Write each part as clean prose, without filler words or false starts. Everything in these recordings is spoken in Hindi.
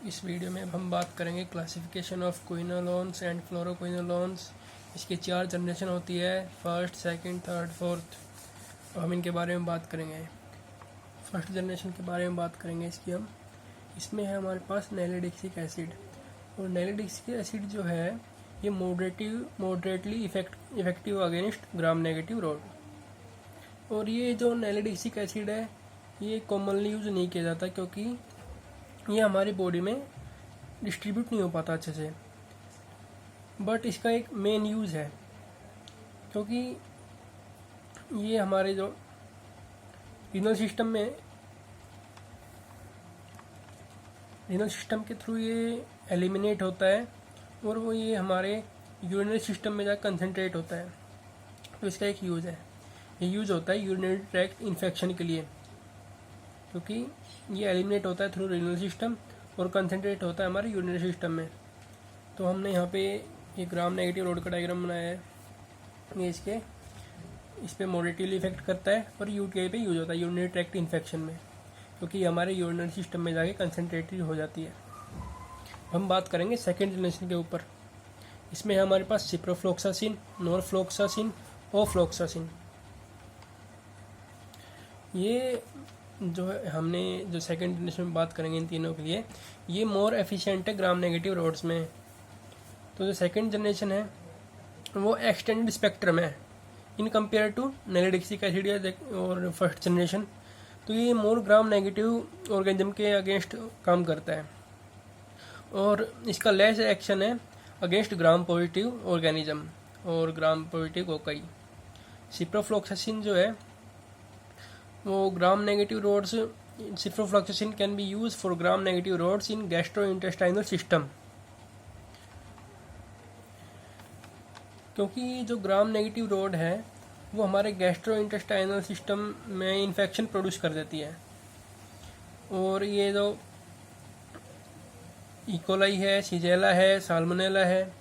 इस वीडियो में हम बात करेंगे क्लासिफिकेशन ऑफ क्विनोलोन्स एंड फ्लोरोक्विनोलोन्स। इसकी 4 जनरेशन होती है, फर्स्ट, सेकंड, थर्ड, फोर्थ। तो हम इनके बारे में बात करेंगे। फर्स्ट जनरेशन के बारे में बात करेंगे इसमें है हमारे पास नैलिडिक्सिक एसिड। और नैलिडिक्सिक एसिड जो है ये मॉडरेटली इफेक्टिव अगेंस्ट ग्राम नेगेटिव रोड। और ये जो नैलिडिक्सिक एसिड है ये कॉमनली यूज़ नहीं किया जाता क्योंकि ये हमारी बॉडी में डिस्ट्रीब्यूट नहीं हो पाता अच्छे से। बट इसका एक मेन यूज़ है क्योंकि ये हमारे जो रीनल सिस्टम के थ्रू ये एलिमिनेट होता है और वो ये हमारे यूरिनरी सिस्टम में जाकर कंसंट्रेट होता है। तो इसका एक यूज़ है, ये यूज़ होता है यूरिनरी ट्रैक्ट इन्फेक्शन के लिए, क्योंकि ये एलिमिनेट होता है थ्रू रीनल सिस्टम और कंसंट्रेट होता है हमारे यूरिनरी सिस्टम में। तो हमने यहाँ पे ये ग्राम नेगेटिव रोड का डायग्राम बनाया है। ये इस पे मॉडरेटली इफेक्ट करता है और यूटीआई पे यूज होता है यूरिनरी ट्रैक्ट इन्फेक्शन में, क्योंकि ये हमारे यूरिनरी सिस्टम में जाके कंसंट्रेटेड हो जाती है। हम बात करेंगे सेकेंड जनरेशन के ऊपर। इसमें है हमारे पास सिप्रोफ्लोक्सासिन, नॉरफ्लोक्सासिन, ओफ्लोक्सासिन। ये जो है हमने जो सेकेंड जनरेशन में बात करेंगे इन तीनों के लिए, ये मोर एफिशिएंट है ग्राम नेगेटिव रोड्स में। तो जो सेकेंड जनरेशन है वो एक्सटेंडेड स्पेक्ट्रम है in compare to nalidixic acid और फर्स्ट जनरेशन। तो ये मोर ग्राम नेगेटिव ऑर्गेनिज्म के अगेंस्ट काम करता है और इसका लेस एक्शन है अगेंस्ट ग्राम पॉजिटिव ऑर्गेनिज्म और ग्राम पॉजिटिव कोकाई। सिप्रोफ्लोक्सासिन जो है वो gram negative rods, ciprofloxacin can be use for gram negative rods in gastrointestinal system. क्योंकि जो ग्राम नेगेटिव रोड है वो हमारे गैस्ट्रोइंटेस्टाइनल सिस्टम में इन्फेक्शन प्रोड्यूस कर देती है। और ये जो इकोलाई है, शिजेला है, साल्मोनेला है,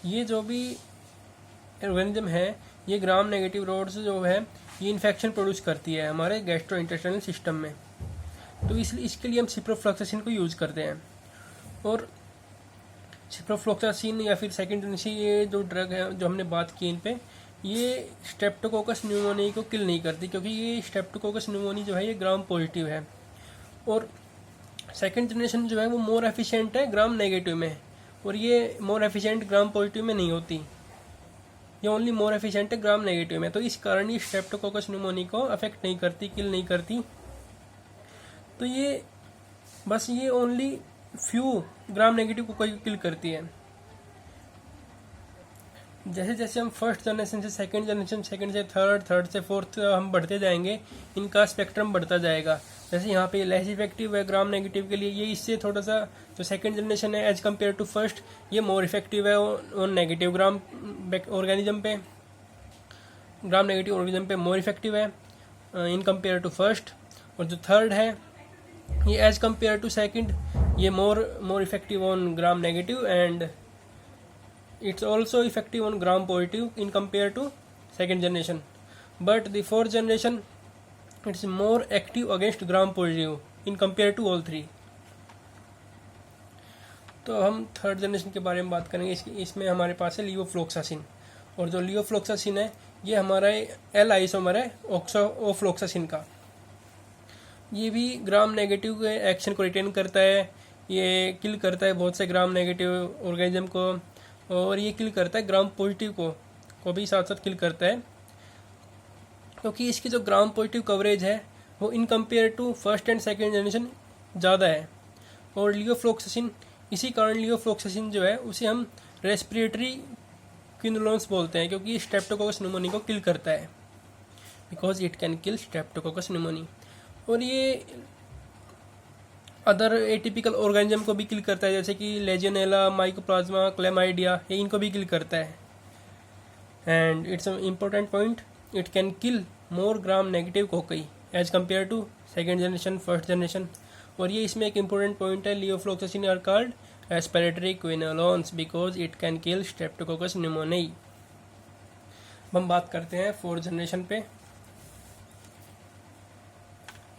ये जो भी ऑर्गेनिज्म है ये ग्राम नेगेटिव रोड्स जो है ये इन्फेक्शन प्रोड्यूस करती है हमारे गैस्ट्रोइंटेस्टाइनल सिस्टम में। तो इसलिए इसके लिए हम सिप्रोफ्लोक्सासिन को यूज़ करते हैं। और सिप्रोफ्लोक्सासिन या फिर सेकेंड जनरेशन ये जो ड्रग है जो हमने बात की इन पे, ये स्ट्रेप्टोकोकस न्यूमोनिया को किल नहीं करती, क्योंकि ये स्ट्रेप्टोकोकस न्यूमोनिया जो है ये ग्राम पॉजिटिव है। और सेकेंड जनरेशन जो है वो मोर एफिशिएंट है ग्राम नेगेटिव में, और ये मोर एफिशिएंट ग्राम पॉजिटिव में नहीं होती, ये ओनली मोर एफिशिएंट है ग्राम नेगेटिव में। तो इस कारण ये स्ट्रेप्टोकोकस न्यूमोनिया को अफेक्ट नहीं करती, किल नहीं करती। तो ये बस ये ओनली फ्यू ग्राम नेगेटिव को किल करती है। जैसे जैसे हम फर्स्ट जनरेशन से सेकंड जनरेशन, सेकंड से थर्ड, थर्ड से फोर्थ हम बढ़ते जाएंगे, इनका स्पेक्ट्रम बढ़ता जाएगा। जैसे यहाँ पे लेस इफेक्टिव है ग्राम नेगेटिव के लिए, ये इससे थोड़ा सा जो सेकंड जनरेशन है एज कम्पेयर टू फर्स्ट ये मोर इफेक्टिव है ऑन नेगेटिव ग्राम ऑर्गेनिज्म पे, ग्राम नेगेटिव ऑर्गेनिज्म पे मोर इफेक्टिव है इन कम्पेयर टू फर्स्ट। और जो थर्ड है ये एज कम्पेयर टू सेकंड ये more effective on gram negative and it's also effective on gram positive in compared to second generation, but the fourth generation it's more active against gram positive in compared to all three. तो हम थर्ड जनरेशन के बारे में बात करेंगे। इसमें हमारे पास है लियोफ्लोक्सासिन, और जो लियोफ्लोक्सासिन है ये हमारा एल आइसोमर है ओफ्लोक्सासिन का। ये भी ग्राम नेगेटिव के एक्शन को रिटेन करता है, ये किल करता है बहुत से ग्राम नेगेटिव ऑर्गेनिज्म को, और ये किल करता है ग्राम पॉजिटिव को भी साथ साथ किल करता है, क्योंकि इसकी जो ग्राम पॉजिटिव कवरेज है वो in compare to first and second generation ज़्यादा है। और लियोफ्लोक्सासिन, इसी कारण लियोफ्लोक्सासिन जो है उसे हम रेस्पिरेटरी क्विनोलोन्स बोलते हैं, क्योंकि स्ट्रेप्टोकोकस न्यूमोनिया को किल करता है, because it can kill Streptococcus pneumonia. और ये अदर एटिपिकल ऑर्गेनिज्म को भी किल करता है, जैसे कि लेजियोनेला, माइकोप्लाज्मा, क्लेमाइडिया, ये इनको भी किल करता है। And it's a important point, it can kill more gram negative cocci as compare to second generation, first generation. और ये इसमें एक इम्पोर्टेंट पॉइंट है, levofloxacin are called respiratory quinolones because it can kill Streptococcus pneumoniae. हम बात करते हैं फोर्थ जनरेशन पे,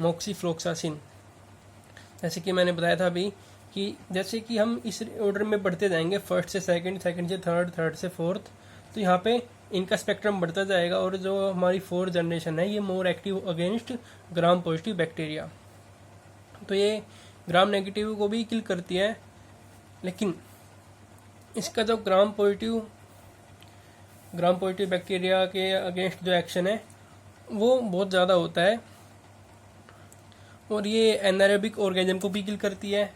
मोक्सीफ्लोक्सासिन। जैसे कि मैंने बताया था अभी कि जैसे कि हम इस ऑर्डर में बढ़ते जाएंगे, फर्स्ट से सेकंड, सेकंड से थर्ड, थर्ड से फोर्थ, तो यहाँ पे इनका स्पेक्ट्रम बढ़ता जाएगा और जो हमारी फोर्थ जनरेशन है ये more active against gram positive bacteria. तो ये ग्राम नेगेटिव को भी किल करती है, लेकिन इसका जो ग्राम पॉजिटिव बैक्टीरिया के अगेंस्ट जो एक्शन है वो बहुत ज़्यादा होता है, और ये एनारोबिक ऑर्गेनिज्म को भी किल करती है।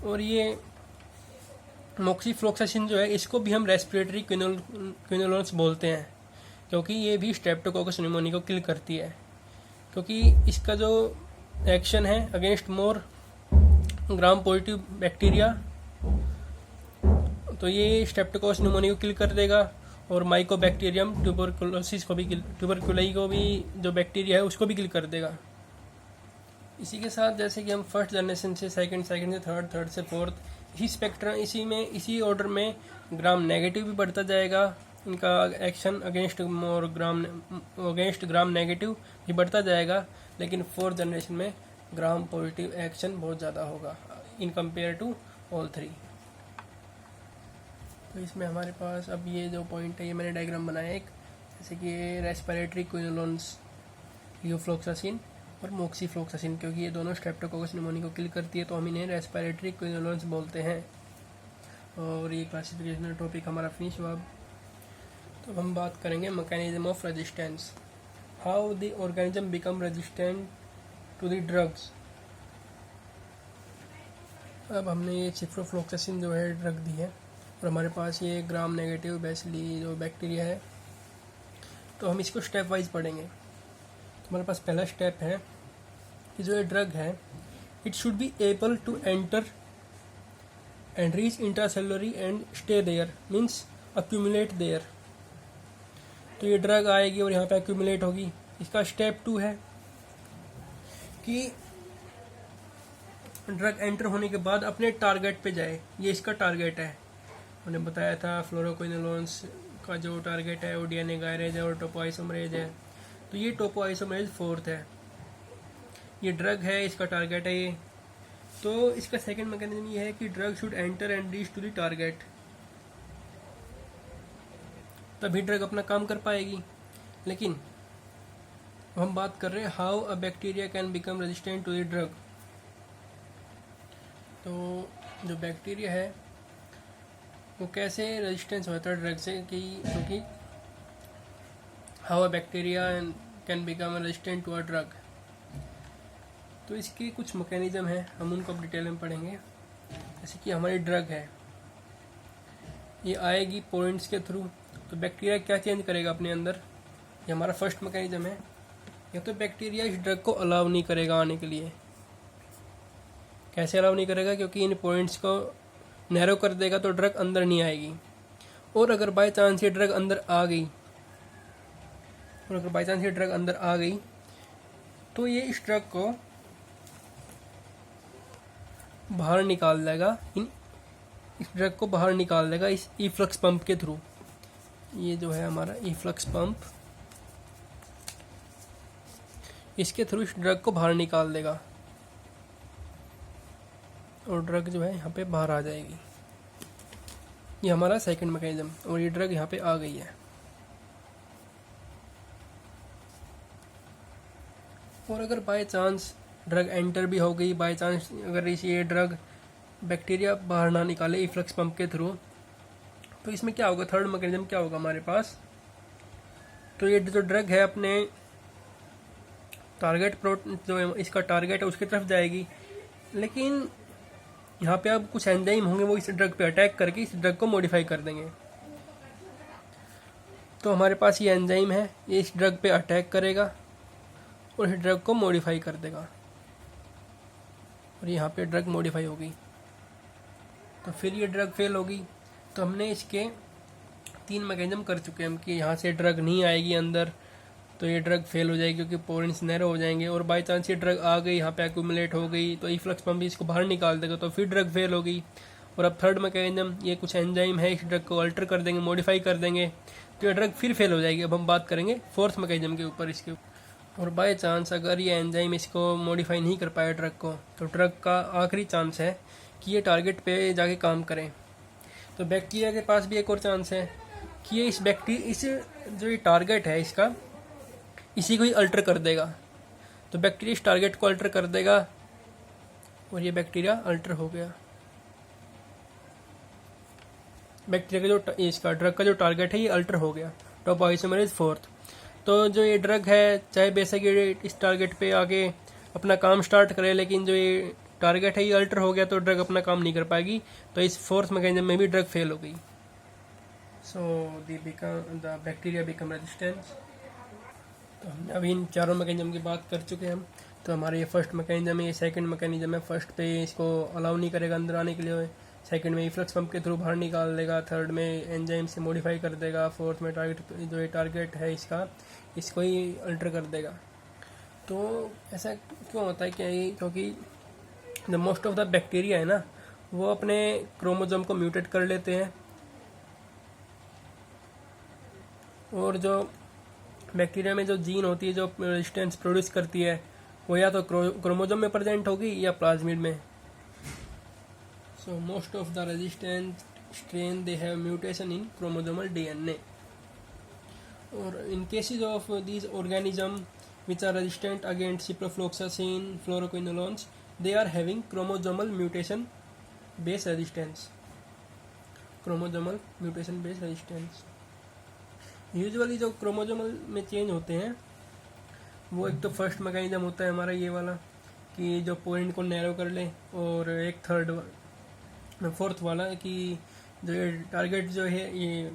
और ये मोक्सीफ्लोक्सासिन जो है इसको भी हम रेस्पिरेटरी क्विनोलोन्स बोलते हैं, क्योंकि ये भी स्ट्रेप्टोकोकस न्यूमोनिया को किल करती है, क्योंकि इसका जो एक्शन है अगेंस्ट मोर ग्राम पॉजिटिव बैक्टीरिया, तो ये स्ट्रेप्टोकोकस न्यूमोनिया को किल कर देगा, और माइकोबैक्टीरियम ट्यूबरकुलाई को भी जो बैक्टीरिया है उसको भी किल कर देगा। इसी के साथ जैसे कि हम फर्स्ट जनरेशन से सेकंड, सेकंड से थर्ड, थर्ड से फोर्थ, इसी स्पेक्ट्रम इसी ऑर्डर में ग्राम नेगेटिव भी बढ़ता जाएगा, इनका एक्शन अगेंस्ट ग्राम नेगेटिव भी बढ़ता जाएगा, लेकिन फोर्थ जनरेशन में ग्राम पॉजिटिव एक्शन बहुत ज़्यादा होगा in compare to all three. तो इसमें हमारे पास अब ये जो पॉइंट है ये मैंने डायग्राम बनाया एक, जैसे कि रेस्पिरेटरी क्विनोलोन्स लियोफ्लोक्सासिन और मोक्सीफ्लोक्सासिन, क्योंकि ये दोनों स्ट्रेप्टोकोकस न्यूमोनिया को किल करती है तो हम इन्हें रेस्पिरेटरी क्विनोलोन्स बोलते हैं। और ये क्लासिफिकेशनल टॉपिक हमारा फिनिश हुआ। तो हम बात करेंगे mechanism of resistance, how the organism become resistant to the drugs. अब हमने ये सिफ्रोफ्लोक्सासिन जो है ड्रग दी है, और हमारे पास ये ग्राम नेगेटिव बेसिली जो बैक्टीरिया है, तो हम इसको स्टेप वाइज पढ़ेंगे। हमारे पास पहला स्टेप है कि जो ये ड्रग है it should be able to enter and reach intracellularly and stay there, means accumulate there. तो ये ड्रग आएगी और यहाँ पे अक्यूमुलेट होगी। इसका स्टेप 2 है कि ड्रग एंटर होने के बाद अपने टारगेट पे जाए, ये इसका टारगेट है। मैंने बताया था फ्लोरोक्विनोलोन्स का जो टारगेट है वो डीएनए गायरेज है और टोपोआइसोमरेज है, तो ये टोपोआइसोमरेज फोर्थ है, ये ड्रग है, इसका टारगेट है ये। तो इसका सेकंड मैकेनिज्म ये है कि drug should enter and reach to the target, तभी ड्रग अपना काम कर पाएगी। लेकिन हम बात कर रहे हैं how a bacteria can become resistant to the drug. तो जो बैक्टीरिया है वो कैसे रेजिस्टेंस होता है ड्रग से, कि क्योंकि how a bacteria can become resistant to a drug, तो इसके कुछ मैकेनिज्म है, हम उनको अब डिटेल में पढ़ेंगे। जैसे कि हमारी ड्रग है, ये आएगी पॉइंट्स के थ्रू, तो बैक्टीरिया क्या चेंज करेगा अपने अंदर, ये हमारा फर्स्ट मैकेनिज्म है। या तो बैक्टीरिया इस ड्रग को अलाउ नहीं करेगा आने के लिए। कैसे अलाउ नहीं करेगा, क्योंकि इन पॉइंट्स को नैरो कर देगा तो ड्रग अंदर नहीं आएगी। और अगर बाय चांस ये ड्रग अंदर आ गई, तो ये इस ड्रग को बाहर निकाल देगा, इस ड्रग को बाहर निकाल देगा इस इफ्लक्स पंप के थ्रू। ये जो है हमारा इफ्लक्स पंप, इसके थ्रू इस ड्रग को बाहर निकाल देगा और ड्रग जो है यहाँ पे बाहर आ जाएगी। ये हमारा सेकंड मैकेनिज्म, और ये ड्रग यहाँ पे आ गई है। और अगर बाय चांस ड्रग एंटर भी हो गई, बाय चांस अगर ये ड्रग बैक्टीरिया बाहर ना निकाले इफ्लक्स पंप के थ्रू, तो इसमें क्या होगा, थर्ड मैकेनिज्म क्या होगा हमारे पास। तो ये जो ड्रग है अपने टारगेट जो इसका टारगेट है उसकी तरफ जाएगी, लेकिन यहाँ पे अब कुछ एंजाइम होंगे वो इस ड्रग पे अटैक करके इस ड्रग को मॉडिफाई कर देंगे। तो हमारे पास ये एंजाइम है, ये इस ड्रग पे अटैक करेगा और इस ड्रग को मॉडिफाई कर देगा, और यहाँ पे ड्रग मॉडिफाई होगी, तो फिर ये ड्रग फेल होगी। तो हमने इसके 3 मैकेनिज्म कर चुके हैं हम कि यहाँ से ड्रग नहीं आएगी अंदर, तो ये ड्रग फेल हो जाएगी क्योंकि पोरेंस नैरो हो जाएंगे। और बाय चांस ये ड्रग आ गई, यहाँ पे एक्यूमुलेट हो गई, तो इफ्लक्स पंप भी इसको बाहर निकाल देगा, तो फिर ड्रग फेल होगी। और अब थर्ड मैकेनिज्म, ये कुछ एंजाइम है, इस ड्रग को अल्टर कर देंगे, मॉडिफाई कर देंगे, तो ये ड्रग फिर फेल हो जाएगी। अब हम बात करेंगे फोर्थ मैकेनिज्म के ऊपर। इसके और बाय चांस अगर ये एंजाइम इसको मॉडिफाई नहीं कर पाया ड्रग को, तो ड्रग का आखिरी चांस है कि ये टारगेट पे जाके काम करें। तो बैक्टीरिया के पास भी एक और चांस है कि ये इस जो ये टारगेट है इसका, इसी को ही अल्टर कर देगा। तो बैक्टीरिया इस टारगेट को अल्टर कर देगा और ये बैक्टीरिया अल्टर हो गया। बैक्टीरिया का जो इसका ड्रग का जो टारगेट है ये अल्टर हो गया। टॉपोआइसोमरेज 4। तो जो ये ड्रग है, चाहे बेशक ये इस टारगेट पे आके अपना काम स्टार्ट करे, लेकिन जो ये टारगेट है ये अल्टर हो गया तो ड्रग अपना काम नहीं कर पाएगी। तो इस फोर्थ मैकेनिज्म में भी ड्रग फेल हो गई। So the bacteria become resistance. तो हमने अभी इन चारों मैकेनिज्म की बात कर चुके हैं हम। तो हमारे ये फर्स्ट मैकेनिज्म है, ये सेकंड मैकेनिज्म है। फर्स्ट पे इसको अलाउ नहीं करेगा अंदर आने के लिए, सेकंड में इफ्लक्स पंप के थ्रू बाहर निकाल देगा, थर्ड में एंजाइम से मॉडिफाई कर देगा, फोर्थ में जो ये टारगेट है इसका, इसको ही अल्टर कर देगा। तो ऐसा क्यों होता है? क्योंकि the most of the bacteria है ना, वो अपने क्रोमोसोम को म्यूटेट कर लेते हैं, और जो बैक्टीरिया में जो जीन होती है जो रेजिस्टेंस प्रोड्यूस करती है, वो या तो क्रोमोसोम में प्रेजेंट होगी या प्लाज्मिड में। So most of the resistant strain they have mutation in chromosomal DNA. और in cases of these organism which are resistant against ciprofloxacin, fluoroquinolones, they are having chromosomal mutation based resistance. Chromosomal mutation based resistance. Usually जो क्रोमोसोमल में चेंज होते हैं वो एक तो फर्स्ट मैकेनिज्म होता है हमारा ये वाला कि जो पॉइंट को नैरो कर ले, और एक फोर्थ वाला कि जो ये टारगेट जो है ये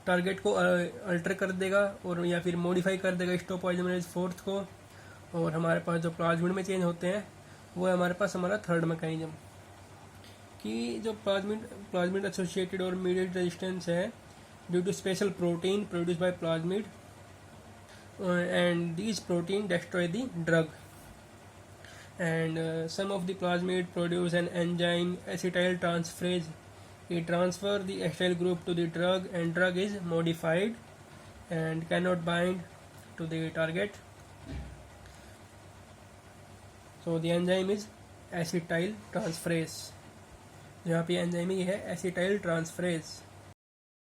टारगेट को अल्टर कर देगा और या फिर मॉडिफाई कर देगा टॉपोआइसोमरेज 4 को। और हमारे पास जो प्लाज्मिड में चेंज होते हैं वो है हमारे पास हमारा थर्ड मैकेनिज्म कि जो प्लाज्मिड एसोसिएटेड और मीडिएट रेजिस्टेंस है due to special protein produce by plasmid, and this protein destroy the drug, and some of the plasmid produce an enzyme acetyl transferase. It transfer the acetyl group to the drug and drug is modified and cannot bind to the target. So the enzyme is acetyl transferase. यहाँ पे एंजाइम ये है acetyl transferase.